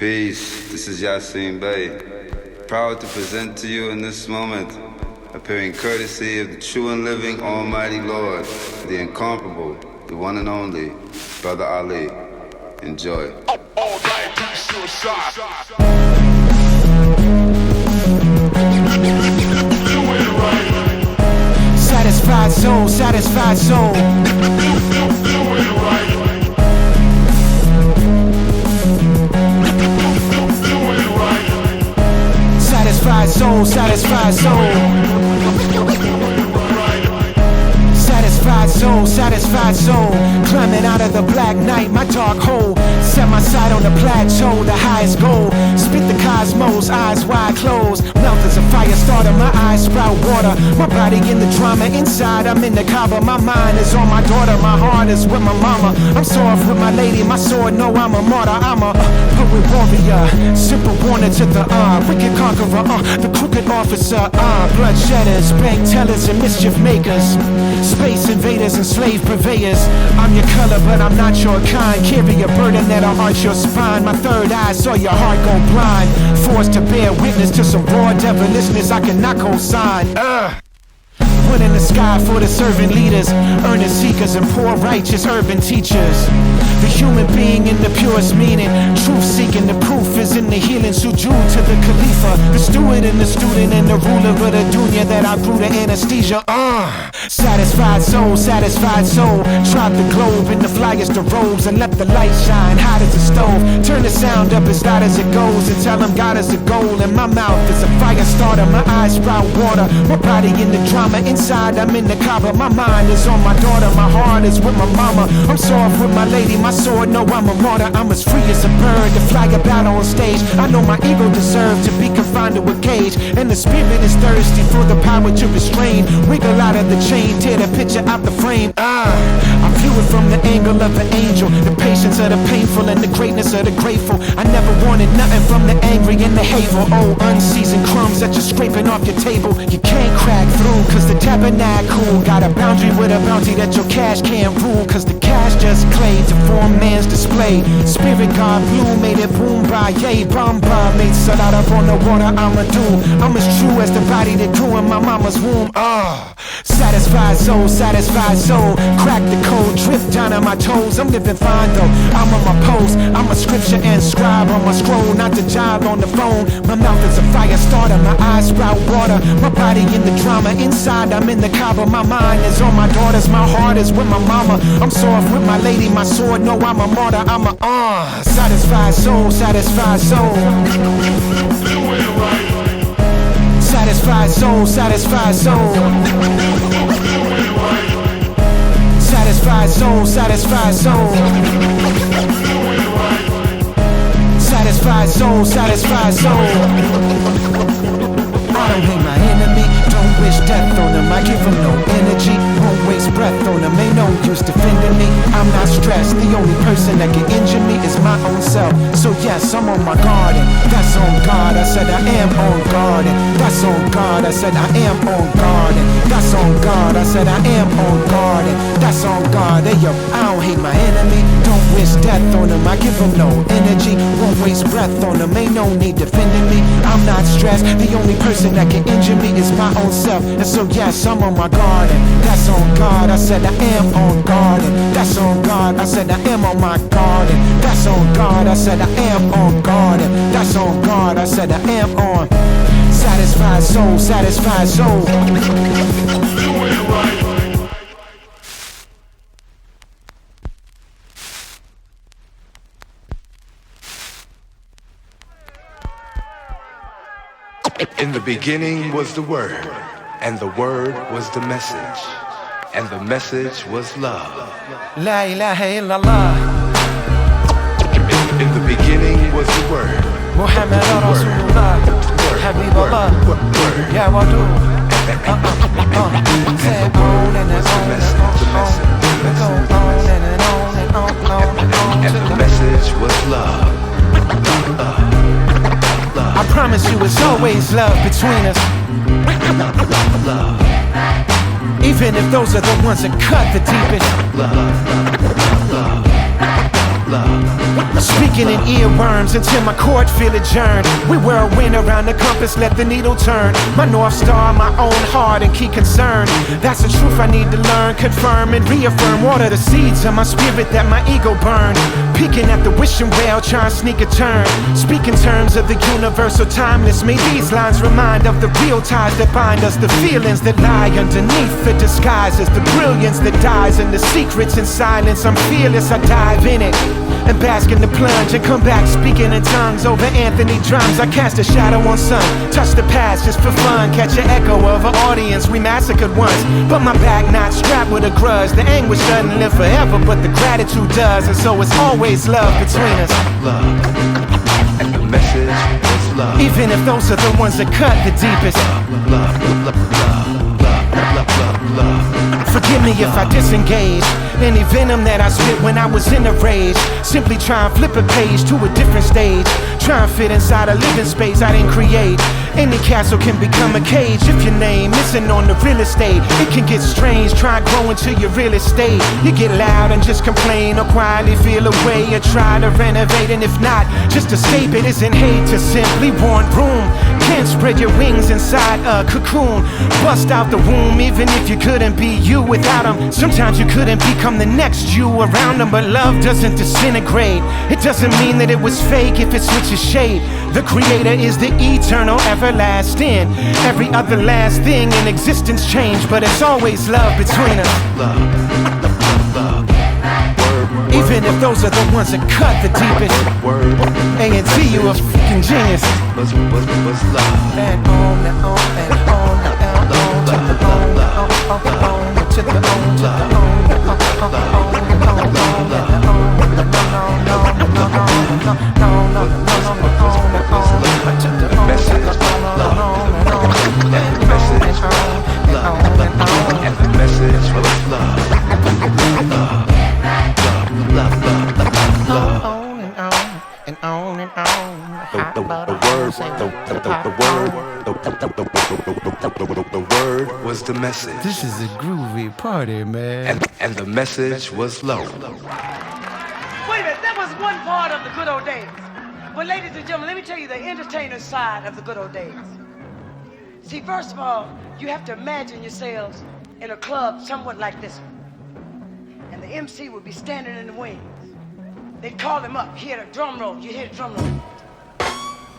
Peace, this is Yasin Bey, proud to present to you in this moment, appearing courtesy of the true and living Almighty Lord, the incomparable, the one and only, Brother Ali. Enjoy. All right, satisfied soul, satisfied soul. Satisfied soul, satisfied soul. Satisfied soul, satisfied soul. Climbing out of the black night, my dark hole. Set my sight on the plateau, the highest goal. Spit the cosmos, eyes wide closed. Melt as a fire starter, my eyes sprout water. My body in the drama, inside I'm in the cover. My mind is on my daughter, my heart is with my mama. I'm soft with my lady, my sword, no I'm a martyr. I'm a poet warrior, simple warner to the wicked conqueror, the crooked officer, bloodshedders, bank tellers and mischief makers, space invaders and slave purveyors. I'm your color but I'm not your kind. Carry a burden that'll arch your spine. My third eye saw your heart go blind. Forced to bear witness to some raw devilishness I cannot co-sign. One in the sky for the servant leaders, earnest seekers and poor righteous urban teachers. The human being in the purest meaning, truth seeking, the proof is in the healing. Sujood to the Khalifa, the steward and the student and the ruler of the dunya that I grew to anesthesia. Satisfied soul, satisfied soul. Tribe the globe in the flyest of robes and let the light shine hot as a stove. Turn the sound up as loud as it goes and tell them God is the goal. And my mouth is a fire starter, my eyes sprout water. My body in the drama, inside I'm in the Kaaba. My mind is on my daughter, my heart is with my mama. I'm soft with my lady, my sword, no I'm a martyr. I'm as free as a bird to fly about on stage. I know my ego deserves to be confined to a cage, and the spirit is thirsty for the power to restrain. Wiggle out of the chain, tear the picture out the frame. I view it from the angle of an angel, the patience of the painful and the greatness of the grateful. I never wanted nothing from the angry and the hateful. Oh, unseasoned crumbs that you're scraping off your table. You can't crack through cause the tabernacle got a boundary with a bounty that your cash can't rule. Cause the cash just clay to form man's display. Spirit God blue made it boom by yay. Bomba made sun out up on the water. I'ma do, I'm as true as the body that grew in my mama's womb. Satisfied soul, satisfied soul. Crack the code, drift down on my toes. I'm living fine though, I'm on my post. I'm a scripture and scribe on my scroll, not to jive on the phone. My mouth is a fire starter, my eyes sprout water. My body in the drama, inside I'm in the Kaaba. My mind is on my daughters, my heart is with my mama. I'm soft with my lady, my sword, no I'm a martyr. I'm a satisfied soul, satisfied soul. Satisfied soul, satisfied soul. Satisfied soul, satisfied soul. Satisfied soul, satisfied soul. I don't hate my enemy, don't wish death on them. I give them no energy, won't waste breath on them. Ain't no use defending me, I'm not stressed. The only person that can injure me is my own self. So yes, I'm on my guard, and that's on God. I said I am on guard, and that's on God. I said I am on guard, and that's on God. I said I am on guard, and that's on God. Hey yo, I don't hate my enemy, don't wish death on them. I give them no energy, won't waste breath on them. Ain't no need defending me, I'm not stressed. The only person that can injure me is my own self. And so yes, I'm on my guard, and that's on God. I said I am on guard, and that's on God. I said I am on my guard, and that's on God. I said I am on guard, and that's on God. I said I am on satisfied soul, satisfied soul. In the beginning was the Word, and the Word was the message, and the message was love. La ilaha illallah. In the beginning was the Word, Muhammad Rasulullah, Habibullah, Ya Wadu. Say on and on, and the message was love. I promise you it's always love between us. Love. Even if those are the ones that cut the deepest. Love. Speaking in earworms until my court feel adjourned. We were a win around the compass, let the needle turn. My North Star, my own heart and key concern. That's the truth I need to learn, confirm and reaffirm. Water the seeds of my spirit that my ego burned. Peeking at the wishing well, trying to sneak a turn. Speak in terms of the universal timeless. May these lines remind of the real ties that bind us. The feelings that lie underneath the disguises. The brilliance that dies and the secrets in silence. I'm fearless, I dive in it and bask in the plunge and come back speaking in tongues over Anthony drums. I cast a shadow on sun, touch the past just for fun. Catch an echo of an audience we massacred once. But my back not strapped with a grudge. The anguish doesn't live forever, but the gratitude does. And so it's always love between us. Love. And the message was love. Even if those are the ones that cut the deepest. Love, love, love, love, love, love, love. Forgive me if I disengage any venom that I spit when I was in a rage. Simply try and flip a page to a different stage. Try and fit inside a living space I didn't create. Any castle can become a cage if your name isn't on the real estate. It can get strange, try and grow into your real estate. You get loud and just complain or quietly feel away. You try to renovate and if not, just escape it. Isn't hate to simply want room. Can't spread your wings inside a cocoon. Bust out the womb even if you couldn't be you without them. Sometimes you couldn't become the next you around them. But love doesn't disintegrate. It doesn't mean that it was fake if it switches shape. The creator is the eternal everlasting. Every other last thing in existence changed, but it's always love between us. Love, love, love. Word, even if those are the ones that cut the deepest. Word, A&T, you a fucking genius. was love. And on and on and on and on to the bone, on to the bone, to the The word was the message. This is a groovy party, man. And the message was love. Wait a minute, that was one part of the good old days. But ladies and gentlemen, let me tell you the entertainer side of the good old days. See, first of all, you have to imagine yourselves in a club somewhat like this one. And the MC would be standing in the wings. They'd call him up, hear the drum roll, you hear the drum roll.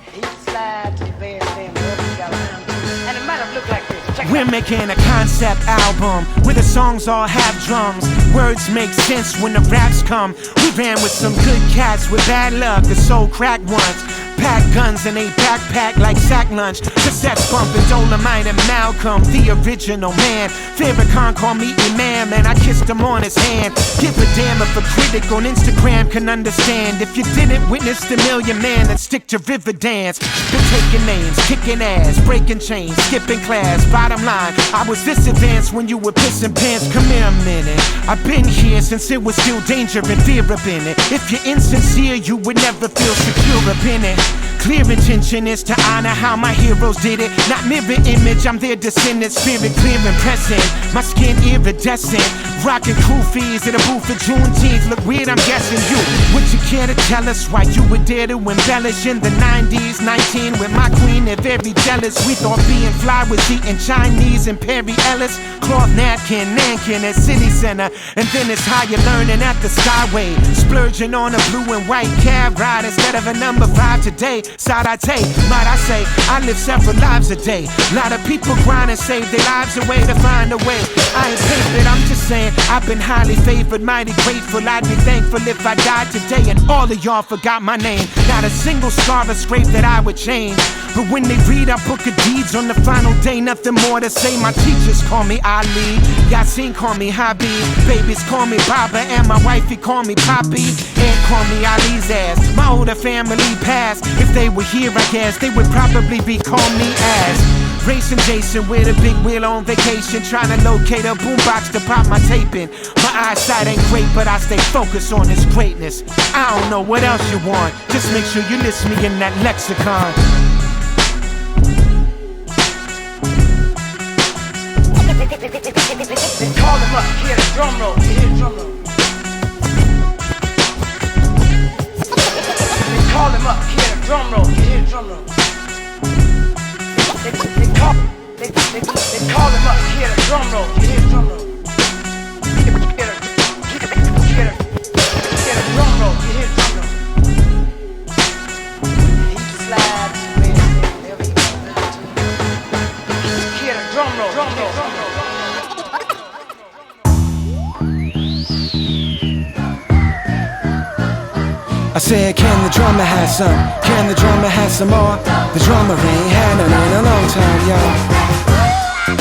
And he'd slide to the bandstand wherever he got around to. And it might have looked like this. Check We're making a concept album where the songs all have drums. Words make sense when the raps come. We ran with some good cats with bad luck, the soul crack ones. Pack guns and a backpack like sack lunch. Cassettes bumping Dolomite and Malcolm, the original man. Farrakhan called me Imam and I kissed him on his hand. Give a damn if a critic on Instagram can understand. If you didn't witness the Million Man, then stick to River Dance. Been taking names, kicking ass, breaking chains, skipping class. Bottom line, I was this advanced when you were pissing pants. Come here a minute, I've been here since it was still danger and fear up in it. If you're insincere, you would never feel secure up in it. Clear intention is to honor how my heroes did it. Not mirror image, I'm their descendant. Spirit clear and present, my skin iridescent. Rockin' kufis in a booth for Juneteenth. Look weird, I'm guessing you. Would you care to tell us why you would dare to embellish in the 90s? 19 with my queen, they're very jealous. We thought being fly was eating Chinese and Perry Ellis. Cloth napkin, Nankin at City Center. And then it's how you're learning at the Skyway. Splurging on a blue and white cab ride instead of a number 5 today. Side I take, might I say, I live several lives a day. Lot of people grind and save their lives away to find a way. I ain't paid, I'm just saying, I've been highly favored, mighty grateful. I'd be thankful if I died today and all of y'all forgot my name. Not a single scar or scrape that I would change. But when they read our book of deeds on the final day, nothing more to say. My teachers call me Ali, Yasin call me Habib, babies call me Baba, and my wifey call me Poppy. Aunt call me Ali's ass. My older family passed. If they were here, I guess they would probably be calling me ass. Racing Jason with a big wheel on vacation, trying to locate a boombox to pop my tape in. My eyesight ain't great, but I stay focused on this greatness. I don't know what else you want, just make sure you list me in that lexicon. Call him up, hear the drum roll, you hear the drum roll. call him up, he had a drum roll, you hear a drum roll. They call him up, he had a drum roll, you hear a drum roll. He had a drum roll, you hear a drum roll. He slides, wherever he wants to. He had a drum roll, drum roll, drum roll. I said, can the drummer have some? Can the drummer have some more? The drummer ain't had none in a long time, y'all.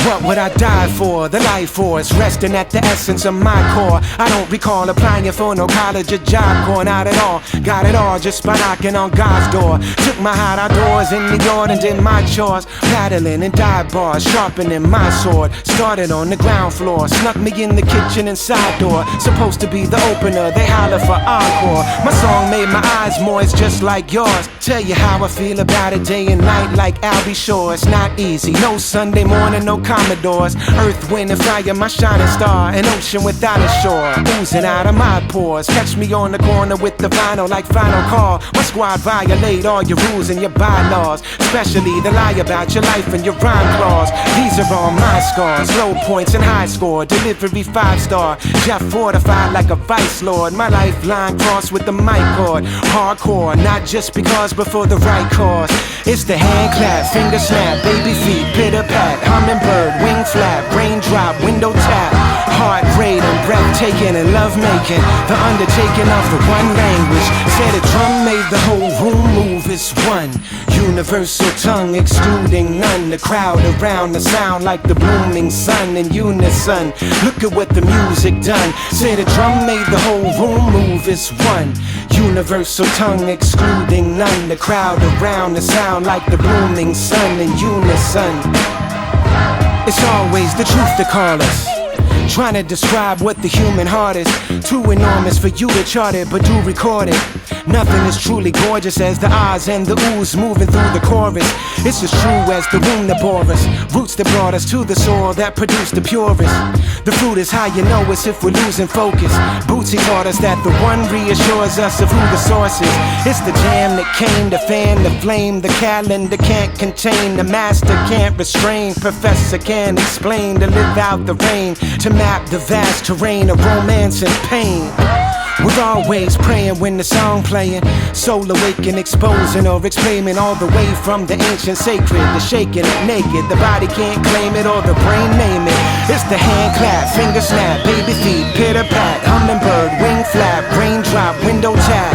What would I die for? The life force resting at the essence of my core. I don't recall applying for no college or job corps, not at all. Got it all just by knocking on God's door. Took my heart outdoors in the yard and did my chores. Paddling in dive bars, sharpening my sword. Started on the ground floor, snuck me in the kitchen and side door. Supposed to be the opener, they holler for encore. My song made my eyes moist just like yours. Tell you how I feel about it day and night like Albie Shore. It's not easy, no Sunday morning, no Commodores. Earth, wind, and fire, my shining star. An ocean without a shore, oozing out of my pores. Catch me on the corner with the vinyl like Final Call. My squad violate all your rules and your bylaws, especially the lie about your life and your rhyme clause. These are all my scars, low points and high score. Delivery 5-star, Jeff fortified like a vice lord. My lifeline crossed with the mic cord. Hardcore, not just because, but for the right cause. It's the hand clap, finger snap, baby feet, pitter pat, hummingbird, wing flap, raindrop, window tap. Heart rate and breathtaking and love making. The undertaking of the one language. Said a drum made the whole room move as one. Universal tongue excluding none. The crowd around the sound like the blooming sun in unison. Look at what the music done. Said a drum made the whole room move as one. Universal tongue excluding none. The crowd around the sound like the blooming sun in unison. It's always the truth to call us. Trying to describe what the human heart is. Too enormous for you to chart it, but do record it. Nothing is truly gorgeous as the ahs and the oohs moving through the chorus. It's as true as the womb that bore us. Roots that brought us to the soil that produced the purest. The fruit is how you know it's if we're losing focus. Bootsy taught us that the one reassures us of who the source is. It's the jam that came to fan the flame. The calendar can't contain, the master can't restrain. Professor can't explain to live out the rain. To map the vast terrain of romance and pain. We're always praying when the song playing. Soul awaken, exposing or explaining all the way from the ancient sacred. The shaking it naked, the body can't claim it or the brain name it. It's the hand clap, finger snap, baby feet, pitter pat, hummingbird, wing flap, raindrop, window tap.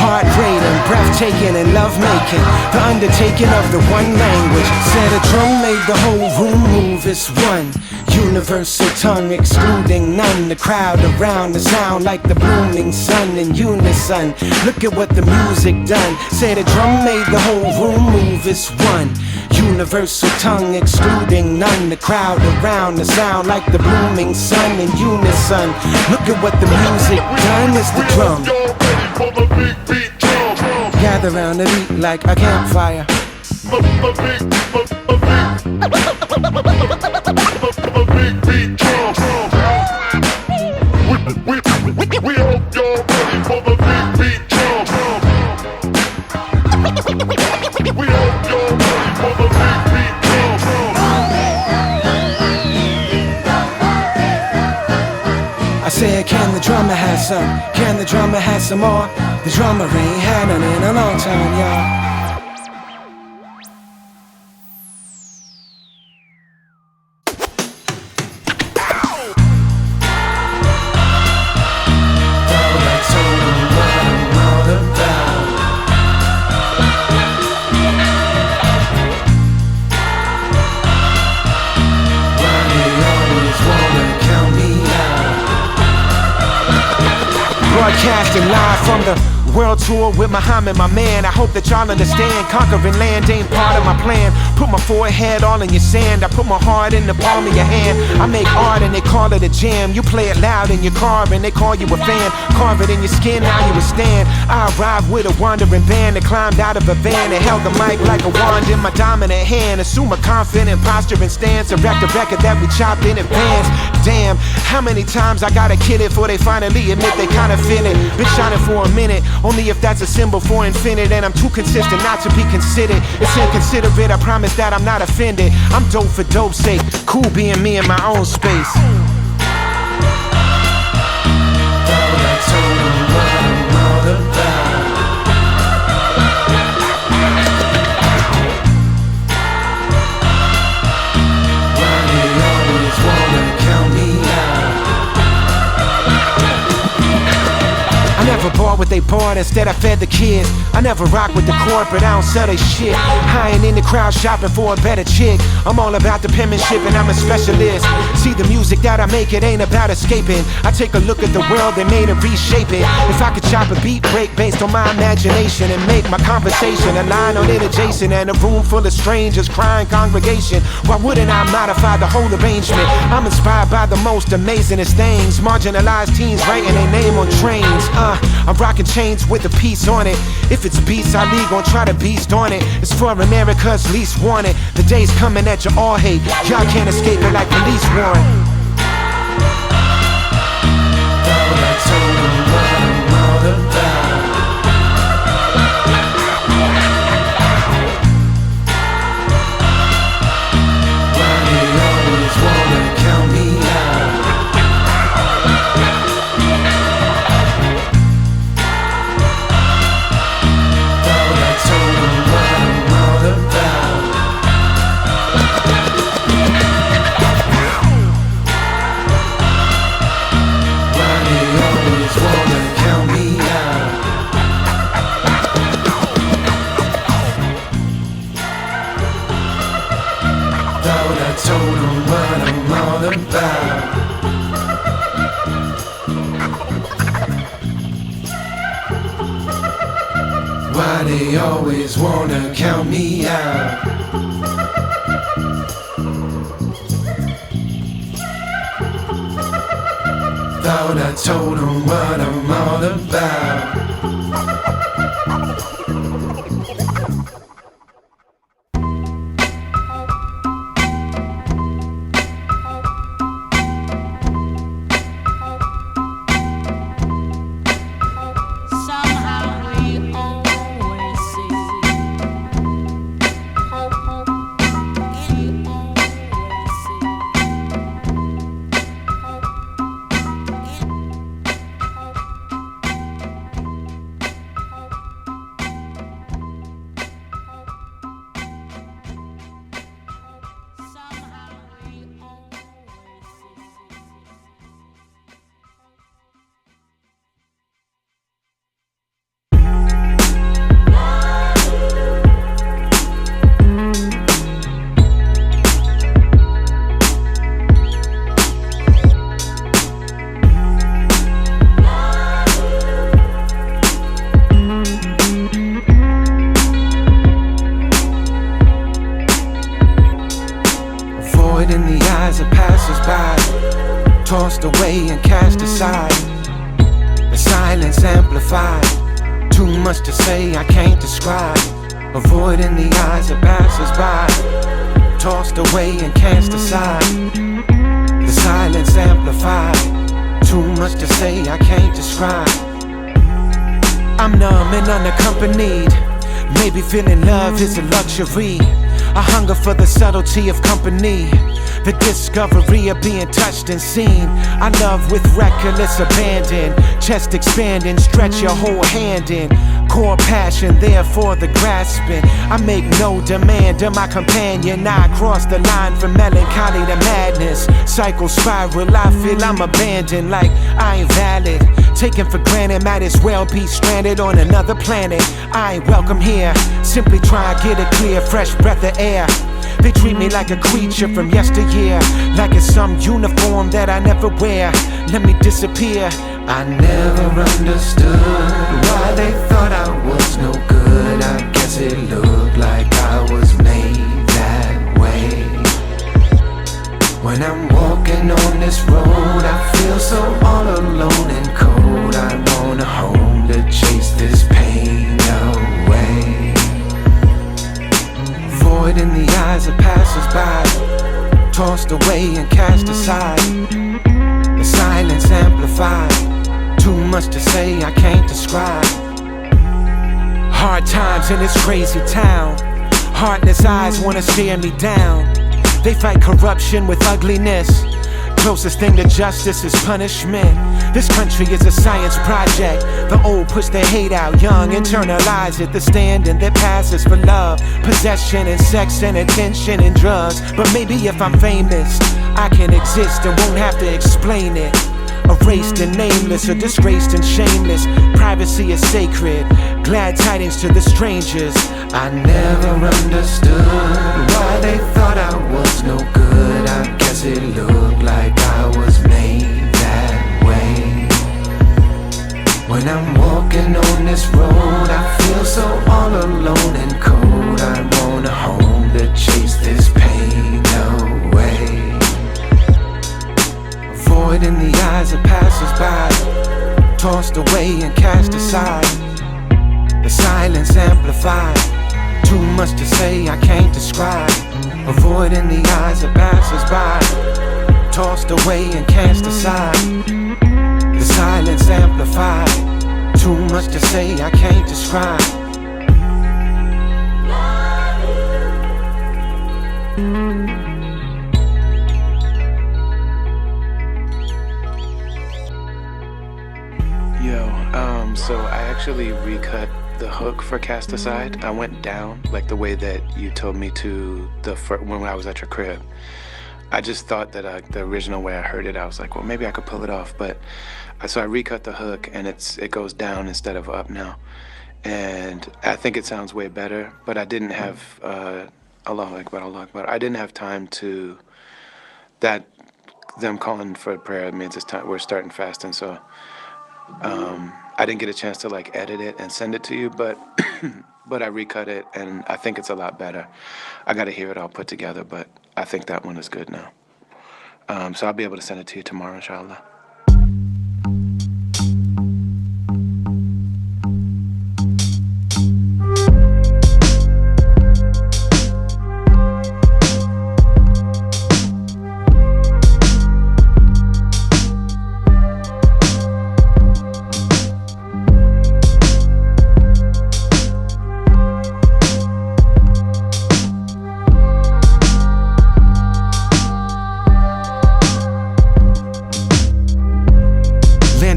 Heart rate and breathtaking and love making. The undertaking of the one language. Said a drum made the whole room move as one. Universal tongue excluding none. The crowd around the sound like the blooming sun in unison. Look at what the music done. Say the drum made the whole room move as one. Universal tongue excluding none. The crowd around the sound like the blooming sun in unison. Look at what the music done. It's the drum. Gather round the beat like a campfire. We hope you're ready for the big beat drum. We hope you're ready for the big beat drum. I said, can the drummer have some? Can the drummer have some more? The drummer ain't had none in a long time, y'all. Broadcasting live from the world tour with Muhammad, my man. I hope that y'all understand. Conquering land ain't part of my plan. Put my forehead all in your sand. I put my heart in the palm of your hand. I make art and they call it a jam. You play it loud in your car and they call you a fan. Carve it in your skin, now you a stand. I arrived with a wandering band that climbed out of a van and held the mic like a wand in my dominant hand. Assume a confident posture and stance. Erect a record that we chopped in advance. Damn, how many times I gotta kid it before they finally admit they kinda feel it. Been shining for a minute, Only if that's a symbol for infinite, and I'm too consistent not to be considered. It's inconsiderate, I promise that I'm not offended. I'm dope for dope's sake, cool being me in my own space. Thought I told them what I'm all about. Why they always wanna count me out? I never bought what they bought, instead I fed the kids. I never rock with the corporate, I don't sell they shit. I ain't in the crowd shopping for a better chick. I'm all about the penmanship and I'm a specialist. See, the music that I make, it ain't about escaping. I take a look at the world and made it, reshape it. If I could chop a beat break based on my imagination and make my conversation align on it adjacent, and a room full of strangers, crying congregation, why wouldn't I modify the whole arrangement? I'm inspired by the most amazingest things. Marginalized teens writing their name on trains. I'm rocking chains with a piece on it. If it's beats, I lead, gon' try to beast on it. It's for America's least wanted. The day's coming that you all hate. Y'all can't escape it like police warrant. Thought I told them what I'm all about. Why they always wanna count me out? Told them what I'm all about. Why they always wanna count me out? Thought I told them what I'm all about. Tossed away and cast aside. The silence amplified. Too much to say I can't describe. Avoiding the eyes of passers-by. Tossed away and cast aside. The silence amplified. Too much to say I can't describe. I'm numb and unaccompanied. Maybe feeling love is a luxury. I hunger for the subtlety of company. The discovery of being touched and seen. I love with reckless abandon. Chest expanding, stretch your whole hand in. Core passion, there for the grasping. I make no demand of my companion. I cross the line from melancholy to madness. Cycle spiral, I feel I'm abandoned, like I ain't valid. Taken for granted, might as well be stranded on another planet. I ain't welcome here, simply try and get a clear, fresh breath of air. They treat me like a creature from yesteryear, like it's some uniform that I never wear. Let me disappear. I never understood why they thought I was no good. I guess it looked like I was made that way. When I'm walking on this road, I feel so all alone and cold. I want a home to chase this pain away. Void in the eyes of passers-by, tossed away and cast aside. The silence amplified. Too much to say I can't describe. Hard times in this crazy town. Heartless eyes wanna stare me down. They fight corruption with ugliness. Closest thing to justice is punishment. This country is a science project. The old push their hate out, young internalize it. The standing that passes for love, possession and sex and attention and drugs. But maybe if I'm famous, I can exist and won't have to explain it. Erased and nameless or disgraced and shameless. Privacy is sacred. Glad tidings to the strangers. I never understood why they thought I was no good. I guess it looked like I was made that way. When I'm walking on this road, I feel so all alone and cold. I want a home to chase this pain away. Avoiding the eyes of passers-by, tossed away and cast aside. The silence amplified, too much to say I can't describe. Avoiding the eyes of passers-by, tossed away and cast aside. The silence amplified, too much to say I can't describe. So I actually recut the hook for Cast Aside. I went down like the way that you told me to when I was at your crib. I just thought that the original way I heard it, I was like, well, maybe I could pull it off. But so I recut the hook and it goes down instead of up now. And I think it sounds way better, but I didn't have Allahu Akbar, Allahu Akbar. I didn't have time to them calling for prayer means it's time we're starting fasting, so I didn't get a chance to like edit it and send it to you, but I recut it and I think it's a lot better. I got to hear it all put together, but I think that one is good now. So I'll be able to send it to you tomorrow, inshallah.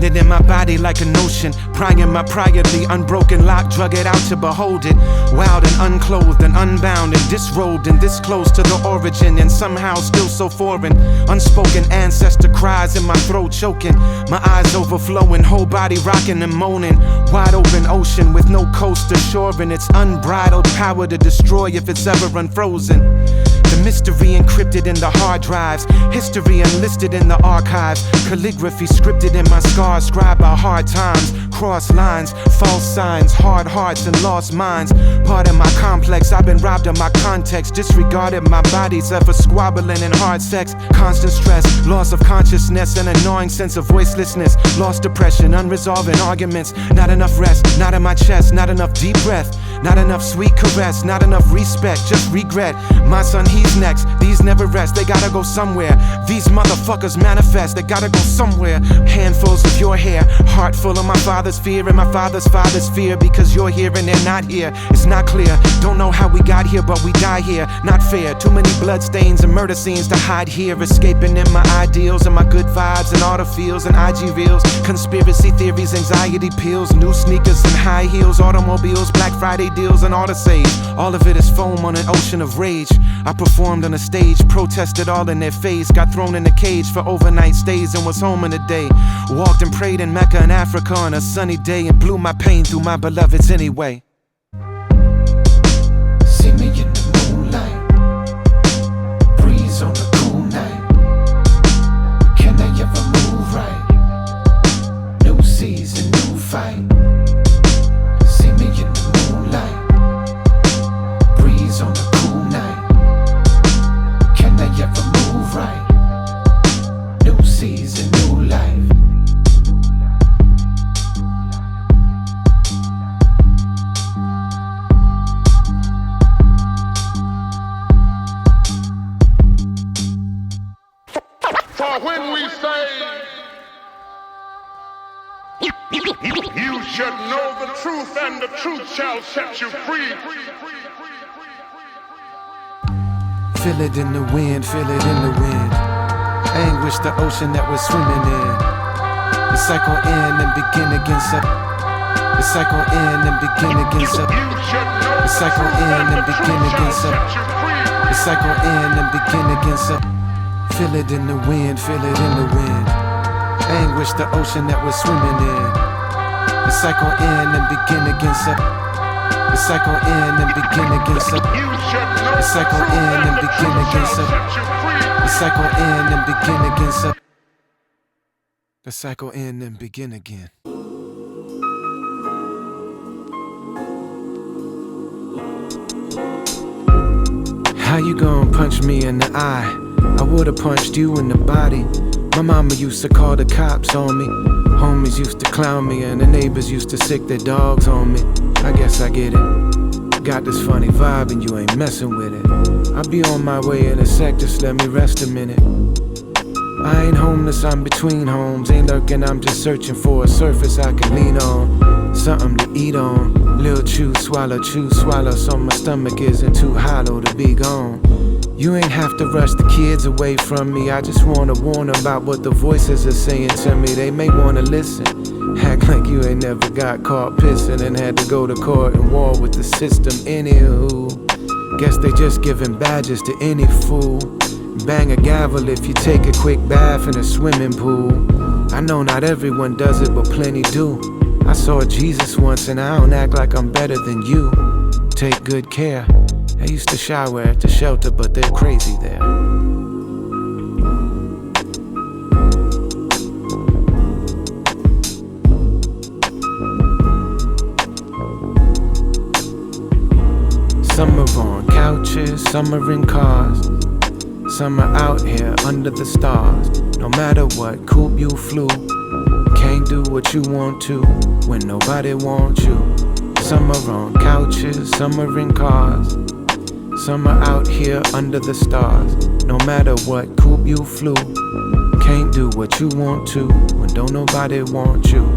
In my body like an ocean, prying my prior, the unbroken lock, drug it out to behold it. Wild and unclothed and unbound and disrobed and this close to the origin and somehow still so foreign. Unspoken ancestor cries in my throat choking, my eyes overflowing, whole body rocking and moaning. Wide open ocean with no coast or shore and its unbridled power to destroy if it's ever unfrozen. The mystery encrypted in the hard drives, history enlisted in the archives, calligraphy scripted in my scars, scribed by hard times, cross lines, false signs, hard hearts and lost minds. Part of my complex, I've been robbed of my context, disregarded my body's ever squabbling and hard sex, constant stress, loss of consciousness, an annoying sense of voicelessness, lost depression, unresolved arguments, not enough rest, not in my chest, not enough deep breath, not enough sweet caress, not enough respect, just regret. My son, he's next, these never rest, they gotta go somewhere. These motherfuckers manifest, they gotta go somewhere. Handfuls of your hair, heart full of my father's fear and my father's fear, because you're here and they're not here. It's not clear, don't know how we got here, but we die here. Not fair, too many bloodstains and murder scenes to hide here. Escaping in my ideals and my good vibes and auto feels and IG reels. Conspiracy theories, anxiety pills, new sneakers and high heels, automobiles, Black Friday deals and all the sage. All of it is foam on an ocean of rage. I performed on a stage, protested all in their face, got thrown in a cage for overnight stays and was home in a day. Walked and prayed in Mecca and Africa on a sunny day and blew my pain through my beloveds anyway. See me in the moonlight, breeze on a cool night. Can I ever move right? New season, new fight. See me in the moonlight, breeze on a cool night. Can I ever move right? New season, new life. the truth, and the truth shall set you free. Feel it in the wind, feel it in the wind. Anguish, the ocean that we're swimming in. The cycle end and begin against up. The cycle end and begin against up. The cycle end and begin against up. The cycle end and begin against up. Feel it in the wind, feel it in the wind. Anguish, the ocean that we're swimming in. The cycle end and begin against up. The cycle end and begin against up. The cycle end and begin against up. The cycle end and begin against up. The cycle end and begin again. How you gonna punch me in the eye? I would've punched you in the body. My mama used to call the cops on me. Homies used to clown me and the neighbors used to sick their dogs on me. I guess I get it. Got this funny vibe and you ain't messing with it. I'll be on my way in a sec, just let me rest a minute. I ain't homeless, I'm between homes. Ain't lurking, I'm just searching for a surface I can lean on. Something to eat on. Lil' chew, swallow, so my stomach isn't too hollow to be gone. You ain't have to rush the kids away from me. I just wanna warn them about what the voices are saying to me. They may wanna listen. Act like you ain't never got caught pissing and had to go to court and war with the system. Anywho, guess they just giving badges to any fool. Bang a gavel if you take a quick bath in a swimming pool. I know not everyone does it, but plenty do. I saw Jesus once and I don't act like I'm better than you. Take good care. I used to shower at the shelter, but they're crazy there. Some are on couches, some are in cars. Some are out here under the stars. No matter what coupe you flew, can't do what you want to when nobody wants you. Some are on couches, some are in cars. Some are out here under the stars. No matter what coupe you flew, can't do what you want to when don't nobody want you.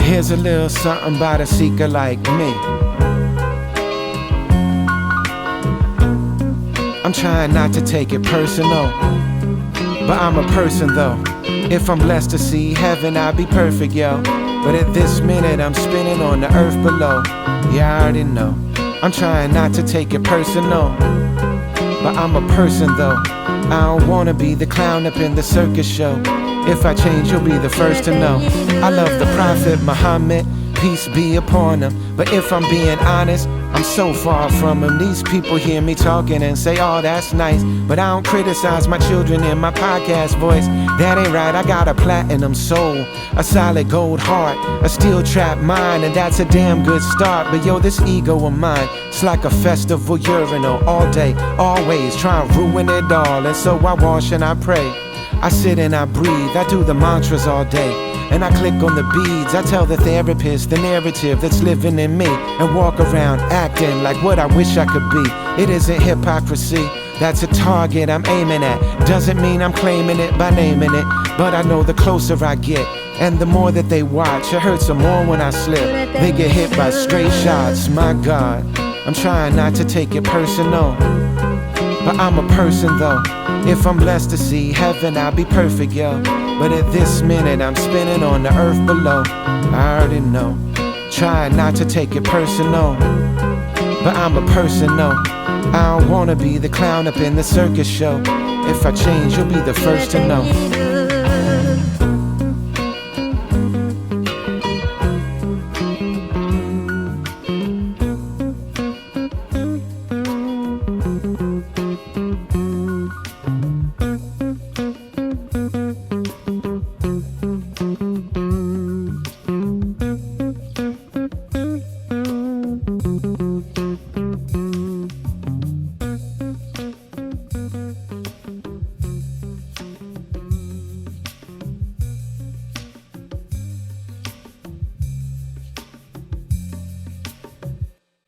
Here's a little something about a seeker like me. I'm trying not to take it personal, but I'm a person though. If I'm blessed to see heaven, I'll be perfect, yo. But at this minute, I'm spinning on the earth below. Yeah, I already know. I'm trying not to take it personal, but I'm a person though. I don't wanna be the clown up in the circus show. If I change, you'll be the first to know. I love the Prophet Muhammad, peace be upon him. But if I'm being honest, I'm so far from him. These people hear me talking and say, oh, that's nice. But I don't criticize my children in my podcast voice. That ain't right, I got a platinum soul, a solid gold heart, a steel trap mind, and that's a damn good start. But yo, this ego of mine, it's like a festival urinal. All day, always, try and ruin it all. And so I wash and I pray, I sit and I breathe, I do the mantras all day. And I click on the beads, I tell the therapist the narrative that's living in me. And walk around acting like what I wish I could be. It isn't hypocrisy, that's a target I'm aiming at. Doesn't mean I'm claiming it by naming it, but I know the closer I get, and the more that they watch, it hurts them more when I slip. They get hit by straight shots, my God. I'm trying not to take it personal, but I'm a person though. If I'm blessed to see heaven, I'll be perfect, yo. But at this minute, I'm spinning on the earth below. I already know. Try not to take it personal, but I'm a person, no. I don't wanna be the clown up in the circus show. If I change, you'll be the first to know.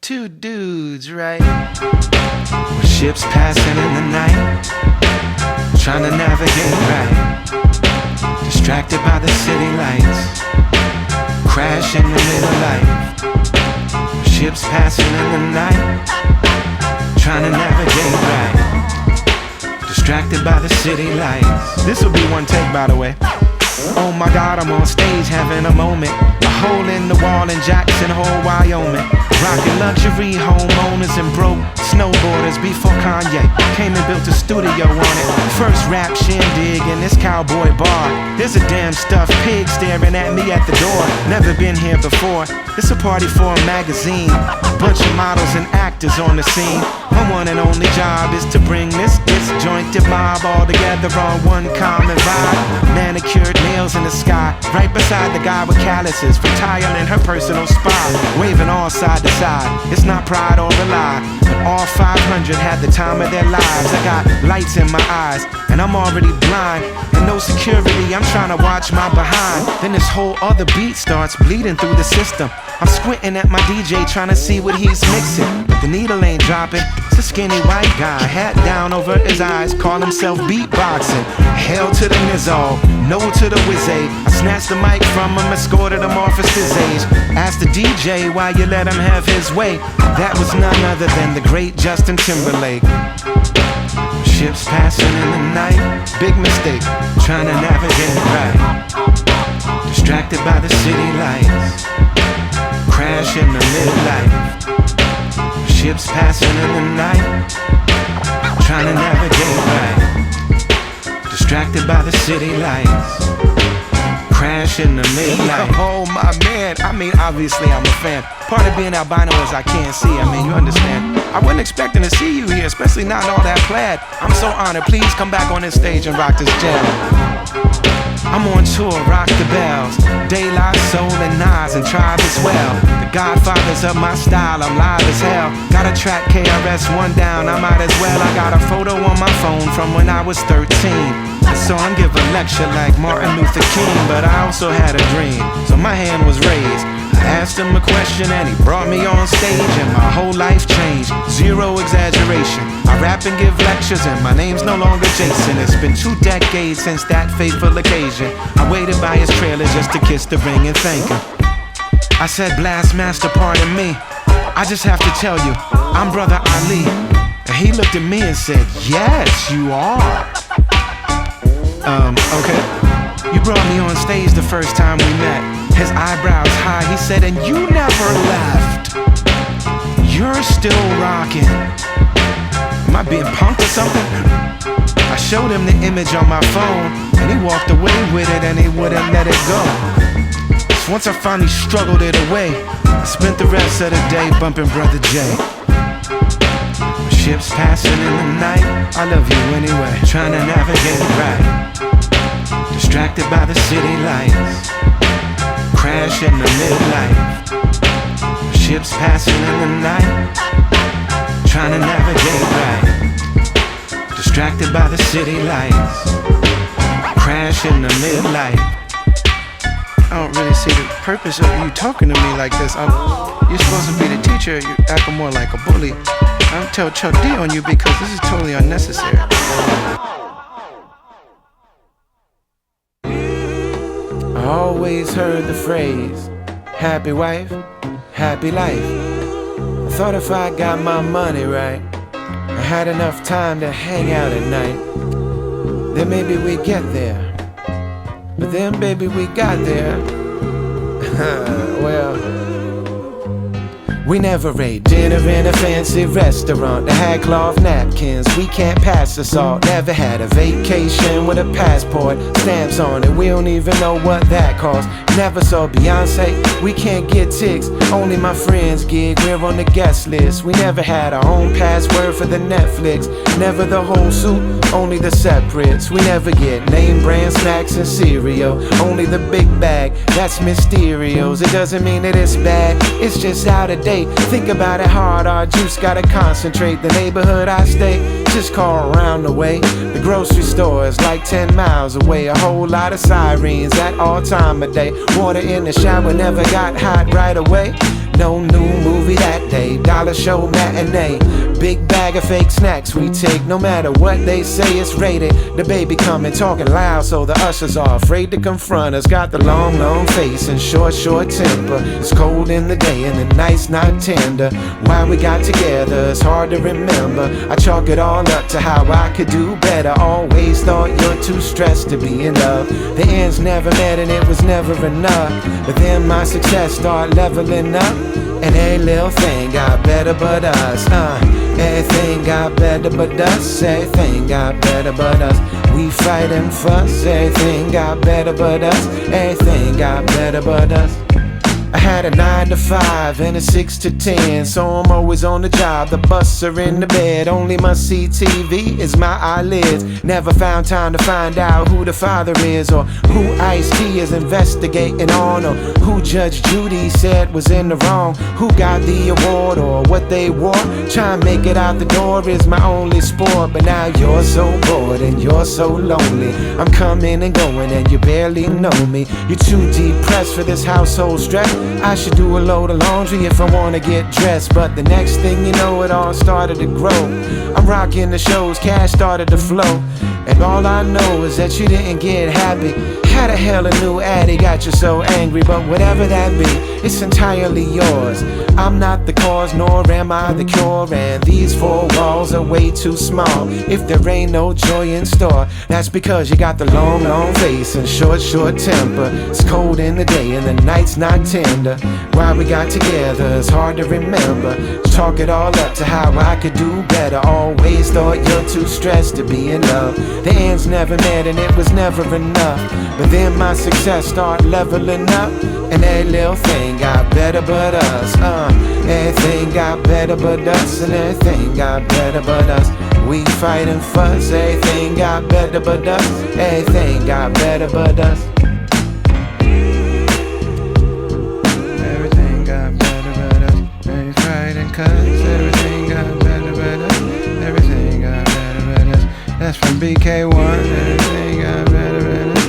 two dudes, right? With ships passing in the night, trying to navigate right, distracted by the city lights, crash in the middle of life. Ships passing in the night, trying to navigate right, distracted by the city lights. This'll be one take, by the way. Oh my God, I'm on stage having a moment. A hole in the wall in Jackson Hole, Wyoming. Rocking luxury homeowners and broke snowboarders before Kanye came and built a studio on it. First rap shindig in this cowboy bar. There's a damn stuffed pig staring at me at the door. Never been here before. It's a party for a magazine. Bunch of models and actors on the scene. My one and only job is to bring this disjointed mob all together on one common vibe. Manicured nails in the sky, right beside the guy with calluses from tiling her personal spa. Waving all side to side, it's not pride or a lie, but all 500 had the time of their lives. I got lights in my eyes, and I'm already blind, and no security, I'm trying to watch my behind. Then this whole other beat starts bleeding through the system. I'm squinting at my DJ trying to see what he's mixing, but the needle ain't dropping. It's a skinny white guy, hat down over his eyes, call himself beatboxing. Hell to the nizzo, no to the whiz-aid. I snatched the mic from him, escorted him off at his age. Asked the DJ why you let him have his way. That was none other than the great Justin Timberlake. Ships passing in the night, big mistake, trying to navigate right, distracted by the city lights, crash in the midlife. Ships passing in the night, trying to navigate right, distracted by the city lights, crash in the midnight. Oh my man, I mean obviously I'm a fan. Part of being albino is I can't see, I mean you understand. I wasn't expecting to see you here, especially not in all that plaid. I'm so honored, please come back on this stage and rock this jam. I'm on tour, rock the bells, De La Soul and Nas and Tribe as well. The godfathers of my style, I'm live as hell. Got a track KRS-One down, I might as well. I got a photo on my phone from when I was 13. I saw him give a lecture like Martin Luther King, but I also had a dream, so my hand was raised. I asked him a question and he brought me on stage, and my whole life changed, zero exaggeration. I rap and give lectures and my name's no longer Jason. It's been 2 decades since that fateful occasion. I waited by his trailer just to kiss the ring and thank him. I said, Blast Master, pardon me, I just have to tell you, I'm Brother Ali. And he looked at me and said, yes, you are. Okay. You brought me on stage the first time we met. His eyebrows high, he said, and you never left. You're still rocking. Am I being punked or something? I showed him the image on my phone, and he walked away with it and he wouldn't let it go. So once I finally struggled it away, I spent the rest of the day bumping Brother J. Ships passing in the night, I love you anyway. Trying to navigate right, distracted by the city lights, crash in the midlife. Ships passing in the night, trying to navigate right, distracted by the city lights, crash in the midlife. I don't really see the purpose of you talking to me like this. You're supposed to be the teacher, you acting more like a bully. I'll tell Chuck D on you because this is totally unnecessary. I always heard the phrase, happy wife, happy life. I thought if I got my money right, I had enough time to hang out at night, then maybe we'd get there. But then baby we got there. Well, we never ate dinner in a fancy restaurant that had cloth napkins. We can't pass the salt. Never had a vacation with a passport, stamps on it. We don't even know what that cost. Never saw Beyonce. We can't get tics. Only my friends gig. We're on the guest list. We never had our own password for the Netflix. Never the whole soup, only the separates. We never get name brand snacks and cereal. Only the big bag, that's Mysterio's. It doesn't mean that it's bad, it's just out of date. Think about it hard, our juice gotta concentrate. The neighborhood I stay, just call around the way. The grocery store is like 10 miles away. A whole lot of sirens at all time of day. Water in the shower never got hot right away. No new movie that day, dollar show matinee. Big bag of fake snacks we take, no matter what they say it's rated. The baby coming talking loud, so the ushers are afraid to confront us. Got the long, long face and short, short temper. It's cold in the day and the night's not tender. Why we got together, it's hard to remember. I chalk it all up to how I could do better. Always thought you're too stressed to be in love. The ends never met and it was never enough. But then my success started leveling up, and every little thing got better but us. Everything got better but us. Everything got better but us. We fight and fuss. Everything got better but us. Everything got better but us. I had a 9 to 5 and a 6 to 10, so I'm always on the job. The bus or in the bed, only my CTV is my eyelids. Never found time to find out who the father is, or who Ice-T is investigating on, or who Judge Judy said was in the wrong, who got the award or what they wore. Try and make it out the door is my only sport, but now you're so bored and you're so lonely. I'm coming and going and you barely know me. You're too depressed for this household stress. I should do a load of laundry if I wanna get dressed, but the next thing you know it all started to grow. I'm rocking the shows, cash started to flow, and all I know is that you didn't get happy. Had a hell of new addy, got you so angry, but whatever that be, it's entirely yours. I'm not the cause, nor am I the cure, and these four walls are way too small. If there ain't no joy in store, that's because you got the long, long face and short, short temper. It's cold in the day and the night's not tender. Why we got together, it's hard to remember. Chalk it all up to how I could do better. Always thought you're too stressed to be in love. The ends never met and it was never enough. But then my success started leveling up, and every little thing got better but us. Everything got better but us, and everything got better but us. We fight and fuss, everything got better but us. Everything got better but us. Everything got better but us. We fight and cuss, everything got better but us. Everything got better but us. That's from BK1. Everything got better but us.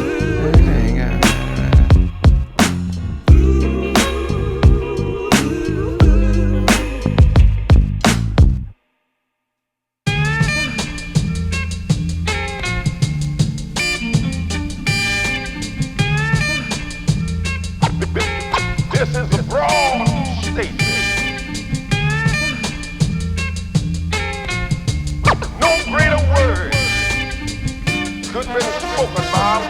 This is a broad statement. No greater word could be spoken, Bob,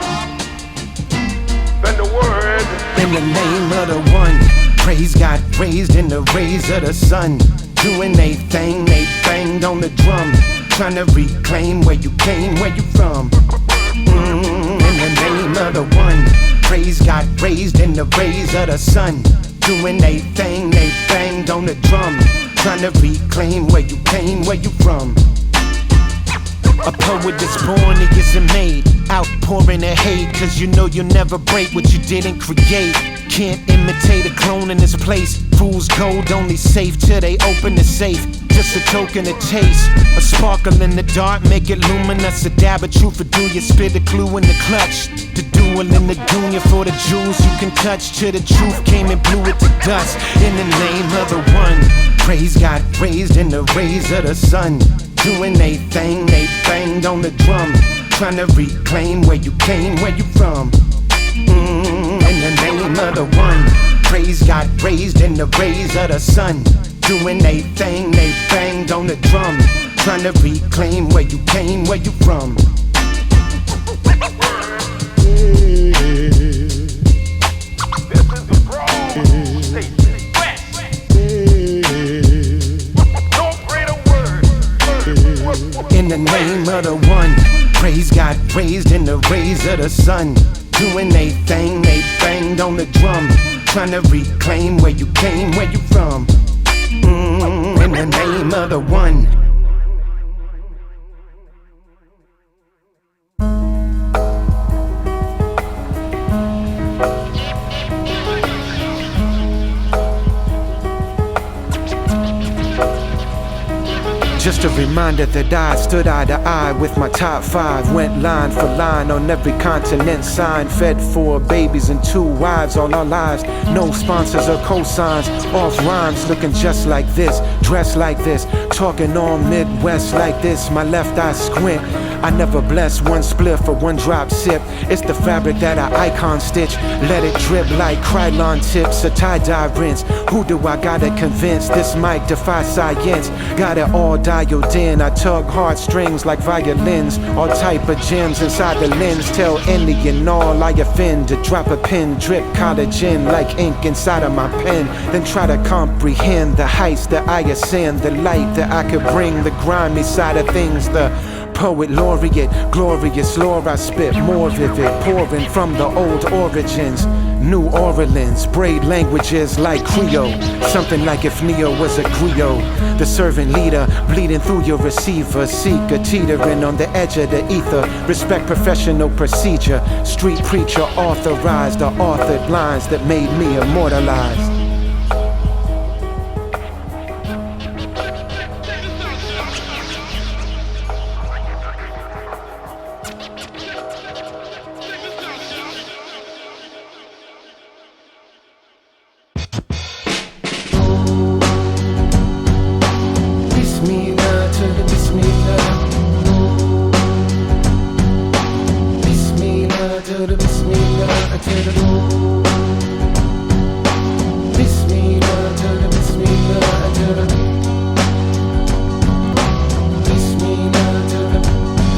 than the word. In the name of the one, praise God raised in the rays of the sun. Doing they thing, they banged on the drum. Trying to reclaim where you came, where you from. In the name of the one, praise God raised in the rays of the sun. Doing they thing, they banged on the drum. Trying to reclaim where you came, where you from. A poet that's born, he isn't made. Outpouring the hate, cause you know you'll never break what you didn't create. Can't imitate a clone in this place. Fool's gold only safe till they open the safe. Just a token of taste, a sparkle in the dark, make it luminous. A dab of truth, or do you spit a clue in the clutch? The duel in the junior for the jewels you can touch. Till the truth came and blew it to dust. In the name of the one, praise God raised in the rays of the sun. Doing they thing, they banged on the drum. Trying to reclaim where you came, where you from. In the name of the one, praise God raised in the rays of the sun. Doing they thing, they banged on the drum. Trying to reclaim where you came, where you from. This is a broad statement. No greater word. In the name of the one, praise God raised in the rays of the sun. Doing they thing, they banged on the drum. Trying to reclaim where you came, where you from. In the name of the one. Just a reminder that I stood eye to eye with my top 5. Went line for line on every continent sign. Fed 4 babies and 2 wives all our lives. No sponsors or cosigns. Off rhymes looking just like this. Dressed like this. Talking all Midwest like this. My left eye squint. I never bless one spliff or one drop sip. It's the fabric that I icon stitch. Let it drip like Krylon tips. A tie-dye rinse. Who do I gotta convince? This mic defy science. Got it all dialed in. I tug heartstrings like violins. All type of gems inside the lens. Tell any and all I offend to drop a pin. Drip collagen like ink inside of my pen. Then try to comprehend the heights that I ascend. The light that I could bring. The grimy side of things. The poet laureate, glorious lore I spit, more vivid, pouring from the old origins. New Orleans, braid languages like Creole. Something like if Neo was a griot. The servant leader, bleeding through your receiver. Seeker, teetering on the edge of the ether. Respect professional procedure. Street preacher authorized the authored lines that made me immortalized.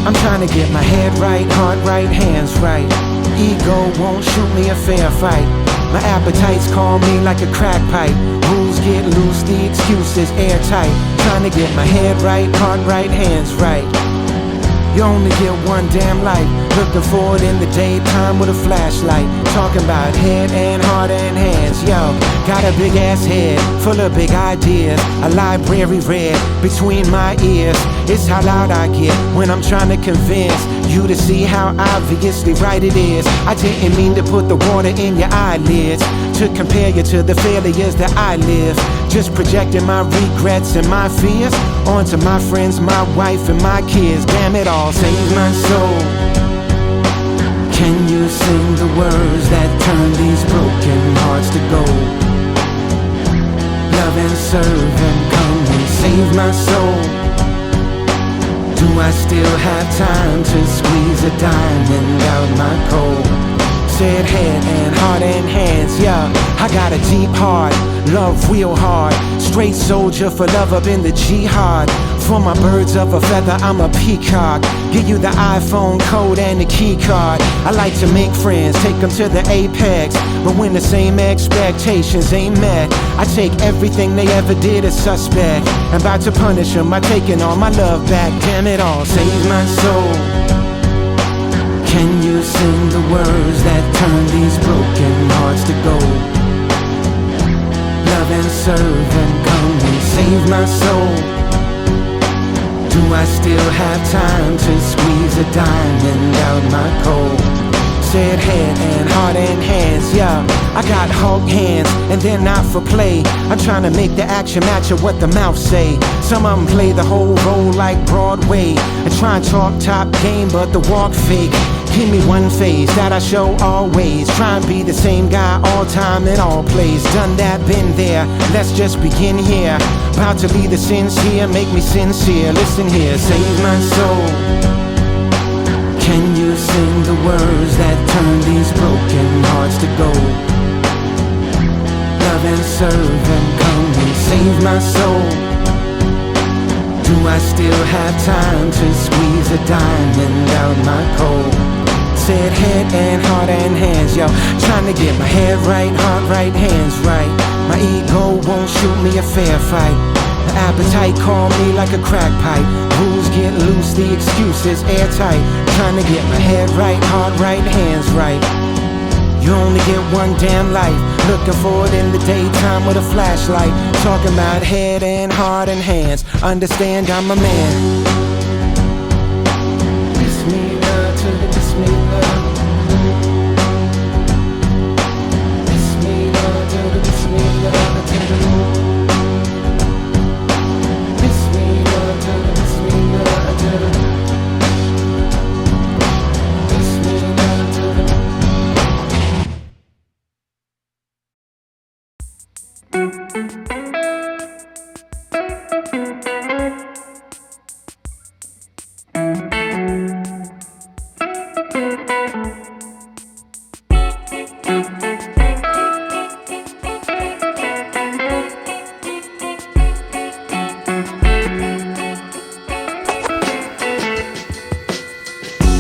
I'm trying to get my head right, heart right, hands right. Ego won't shoot me a fair fight. My appetites call me like a crack pipe. Rules get loose, the excuses airtight. Trying to get my head right, heart right, hands right. You only get one damn life. Looking forward in the daytime with a flashlight. Talking about head and heart and hands. Yo, got a big ass head full of big ideas. A library read between my ears. It's how loud I get when I'm trying to convince you to see how obviously right it is. I didn't mean to put the water in your eyelids, to compare you to the failures that I live. Just projecting my regrets and my fears onto my friends, my wife and my kids. Damn it all, save my soul. Can you sing the words that turn these broken hearts to gold? Love and serve and come and save my soul. Do I still have time to squeeze a diamond out my cold? Said head and heart and hands, yeah. I got a deep heart, love real hard. Straight soldier for love up in the jihad. For my birds of a feather, I'm a peacock. Give you the iPhone code and the key card. I like to make friends, take them to the apex. But when the same expectations ain't met, I take everything they ever did as suspect. I'm about to punish them by taking all my love back. Damn it all, save my soul. Can you sing the words that turn these broken hearts to gold? Love and serve and come and save my soul. Do I still have time to squeeze a diamond out my cold? Said head and heart and hands, yeah. I got Hulk hands and they're not for play. I'm trying to make the action match of what the mouth say. Some of them play the whole role like Broadway and try and talk top game but the walk fake. Give me one phase that I show always. Try and be the same guy all time in all plays. Done that, been there, let's just begin here. About to be the sincere, make me sincere. Listen here, save my soul. Can you sing the words that turn these broken hearts to gold? Love and serve and come and save my soul. Do I still have time to squeeze a diamond out my cold? Said head and heart and hands, yo. Trying to get my head right, heart right, hands right. My ego won't shoot me a fair fight. The appetite call me like a crack pipe. Rules get loose, the excuses airtight. Trying to get my head right, heart right, hands right. You only get one damn life. Looking forward in the daytime with a flashlight. Talking about head and heart and hands. Understand I'm a man. Bismillah to the Bismillah. Bismillah to the Bismillah to the Bismillah to the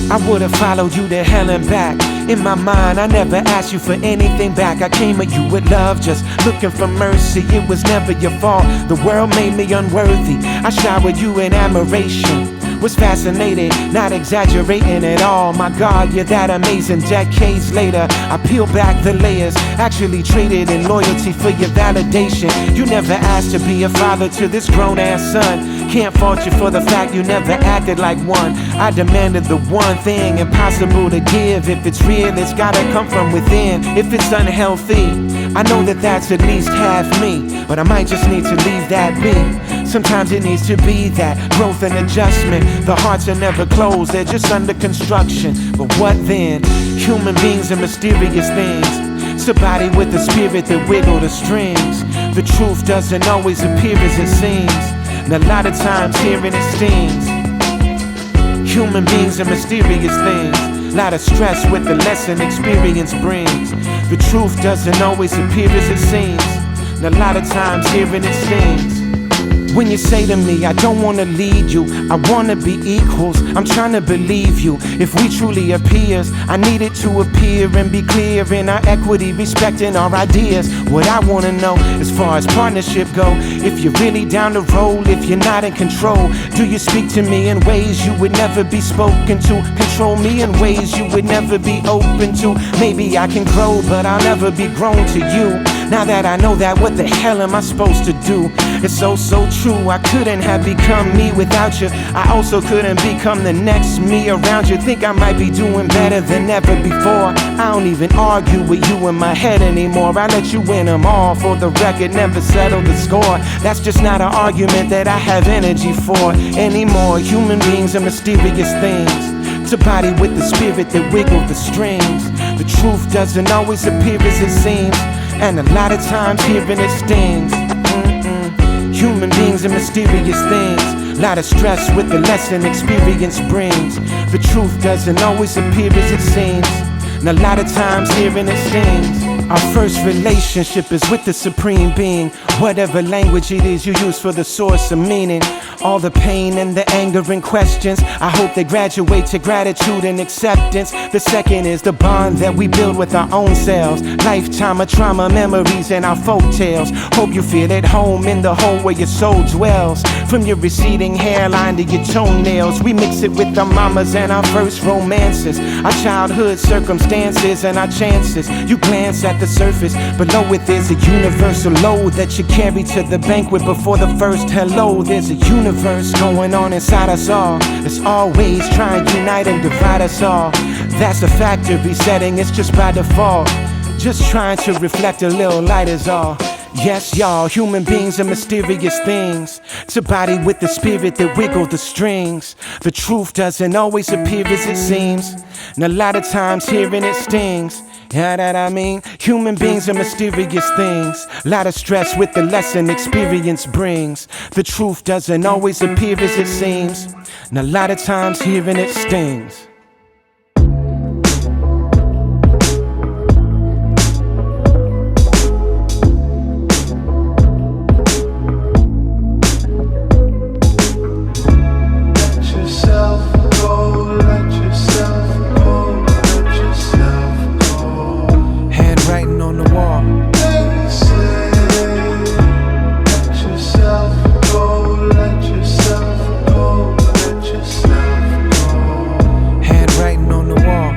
I would've followed you to hell and back. In my mind, I never asked you for anything back. I came at you with love, just looking for mercy. It was never your fault. The world made me unworthy. I showered you in admiration. Was fascinated, not exaggerating at all. My God, you're that amazing. Decades later, I peel back the layers. Actually traded in loyalty for your validation. You never asked to be a father to this grown-ass son. Can't fault you for the fact you never acted like one. I demanded the one thing impossible to give. If it's real, it's gotta come from within. If it's unhealthy, I know that that's at least half me. But I might just need to leave that be. Sometimes it needs to be that growth and adjustment. The hearts are never closed, they're just under construction. But what then? Human beings are mysterious things. It's a body with a spirit that wiggle the strings. The truth doesn't always appear as it seems, and a lot of times hearing it stings. Human beings are mysterious things. Lot of stress with the lesson experience brings. The truth doesn't always appear as it seems, and a lot of times hearing it stings. When you say to me, I don't wanna lead you, I wanna be equals, I'm trying to believe you. If we truly are peers, I need it to appear and be clear in our equity, respecting our ideas. What I wanna know, as far as partnership go, if you're really down the road, if you're not in control, do you speak to me in ways you would never be spoken to? Control me in ways you would never be open to? Maybe I can grow, but I'll never be grown to you. Now that I know that, what the hell am I supposed to do? It's so true, I couldn't have become me without you. I also couldn't become the next me around you. Think I might be doing better than ever before. I don't even argue with you in my head anymore. I let you win them all, for the record, never settle the score. That's just not an argument that I have energy for anymore. Human beings are mysterious things. It's a body with the spirit that wiggle the strings. The truth doesn't always appear as it seems, and a lot of times hearing it stings. Human beings are mysterious things. Lot of stress with the lesson experience brings. The truth doesn't always appear as it seems, and a lot of times hearing it stings. Our first relationship is with the Supreme Being. Whatever language it is you use for the source of meaning. All the pain and the anger and questions, I hope they graduate to gratitude and acceptance. The second is the bond that we build with our own selves. Lifetime of trauma, memories, and our folk tales. Hope you feel at home in the hole where your soul dwells. From your receding hairline to your toenails, we mix it with our mamas and our first romances. Our childhood circumstances and our chances. You glance at the surface, below it there's a universal load that you carry to the banquet before the first hello. There's a universe going on inside us all. It's always trying to unite and divide us all. That's a factory setting, it's just by default. Just trying to reflect a little light is all. Yes, y'all, human beings are mysterious things. It's a body with the spirit that wiggle the strings. The truth doesn't always appear as it seems, and a lot of times hearing it stings. Yeah, that I mean, human beings are mysterious things. Lot of stress with the lesson experience brings. The truth doesn't always appear as it seems, and a lot of times hearing it stings. Handwriting on the wall. Handwriting on the wall.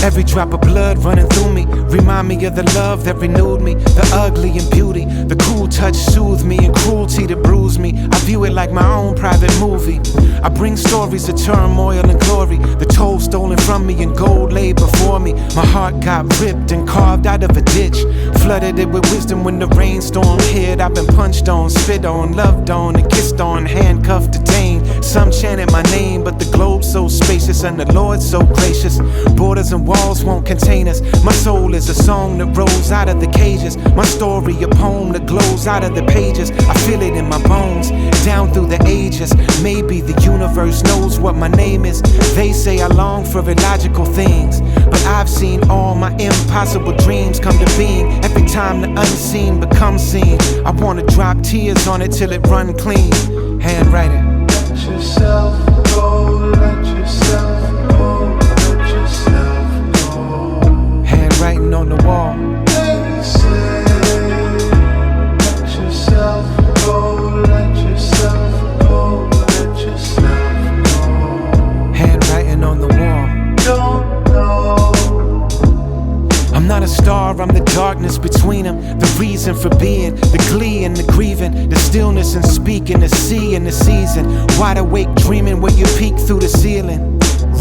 Every drop of blood running through me remind me of the love that renewed me. The ugly and beauty, the cool touch soothed me, and cruelty that bruised me. I view it like my own private movie. I bring stories of turmoil and glory, the toll stolen from me and gold laid before me. My heart got ripped and carved out of a ditch, flooded it with wisdom when the rainstorm hit. I've been punched on, spit on, loved on, and kissed on, handcuffed, detained. Some chanted my name, but the globe's so spacious and the Lord's so gracious. Borders and walls won't contain us. My soul soul is a song that rolls out of the cages. My story, a poem that glows out of the pages. I feel it in my bones, down through the ages. Maybe the universe knows what my name is. They say I long for illogical things, but I've seen all my impossible dreams come to being. Every time the unseen becomes seen, I wanna drop tears on it till it run clean. Handwriting. Let yourself go, let yourself go, let yourself go. Handwriting on the wall. They say, let yourself go, let yourself go, let yourself go. Handwriting on the wall. Don't know. I'm not a star, I'm the darkness between them. The reason for being, the glee and the grieving, the stillness and speaking, the sea and the season. Wide awake dreaming where you peek through the ceiling.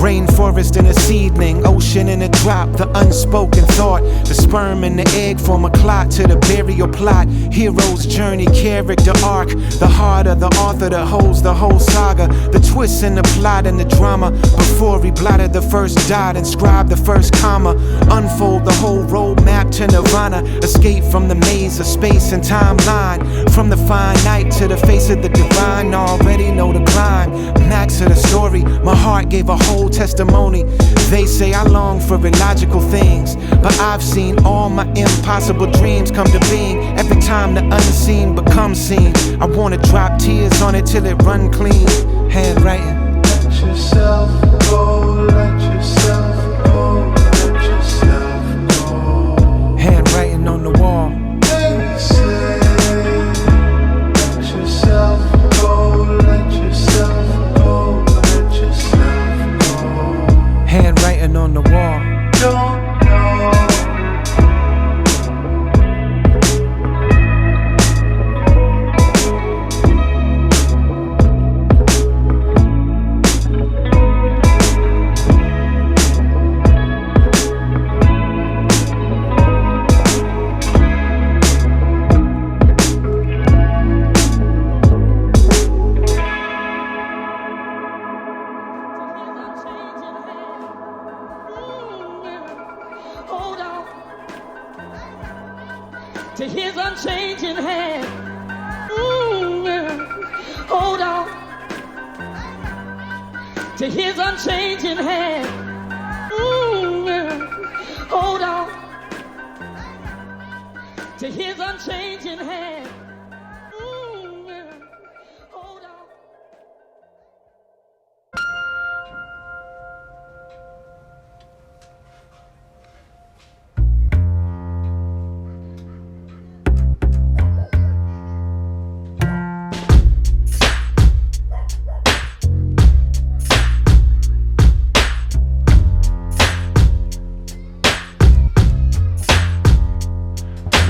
Rainforest and a seedling, ocean and a drop, the unspoken thought. The sperm and the egg form a clot to the burial plot. Hero's journey, character arc. The heart of the author that holds the whole saga. The twists in the plot and the drama. Before he blotted the first dot, inscribed the first comma. Unfold the whole roadmap to nirvana. Escape from the maze of space and timeline. From the finite to the face of the divine. Already know the climb. Max of the story, my heart gave a whole testimony. They say I long for illogical things, but I've seen all my impossible dreams come to being. Every time the unseen becomes seen, I wanna drop tears on it till it run clean. Handwriting. Let yourself go, let yourself go, let yourself go. Handwriting on the wall. They say, let yourself go, let yourself go, let yourself go. Handwriting on the wall. Don't know. Hold on to his unchanging hand. Hold on to his unchanging hand. Hold on to his unchanging hand. Hold on.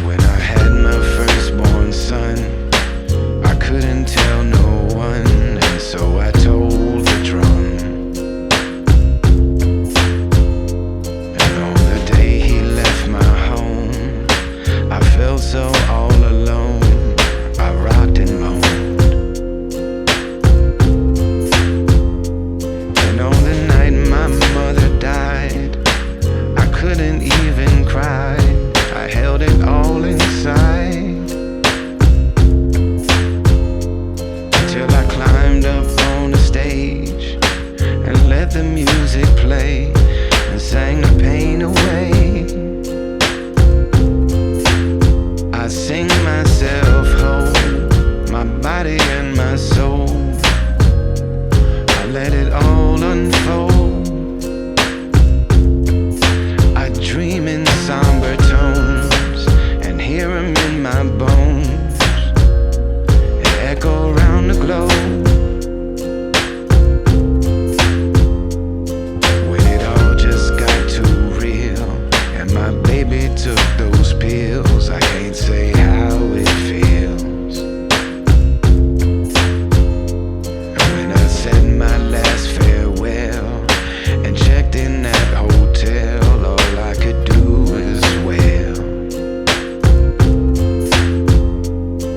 When I had my firstborn son, I couldn't tell no one, and so I told the drum. And on the day he left my home, I felt so all alone. I rocked and moaned. And on the night my mother died, I couldn't even cry. I held it all inside till I climbed up on the stage and let the music play and sang the pain away. I sing myself whole, my body and my soul. I let it all unfold. I dream in somber tones and hear 'em in my bones and echo around the globe. When it all just got too real and my baby took those pills, I can't say how it feels. And when I said my last farewell and checked in that hotel, all I could do is wail.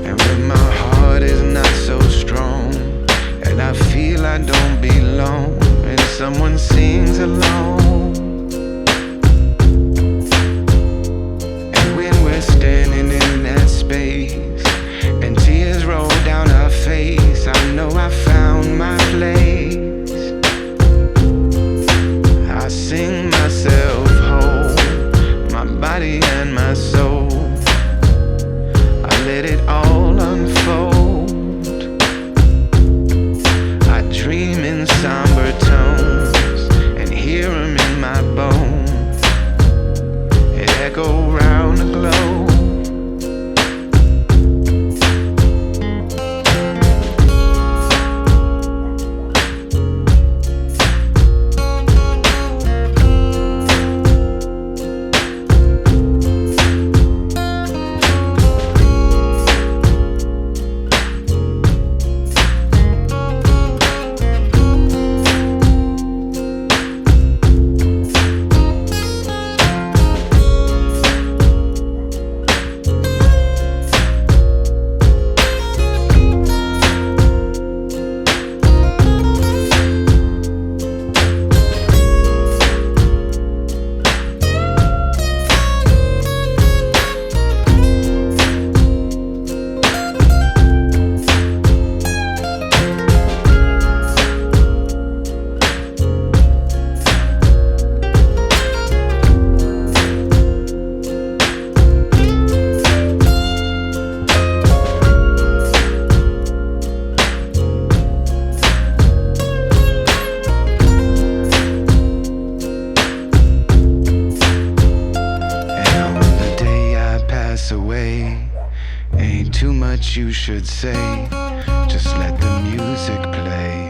And when my heart is not so strong and I feel I don't belong and someone sings along, this away. Ain't too much you should say, just let the music play.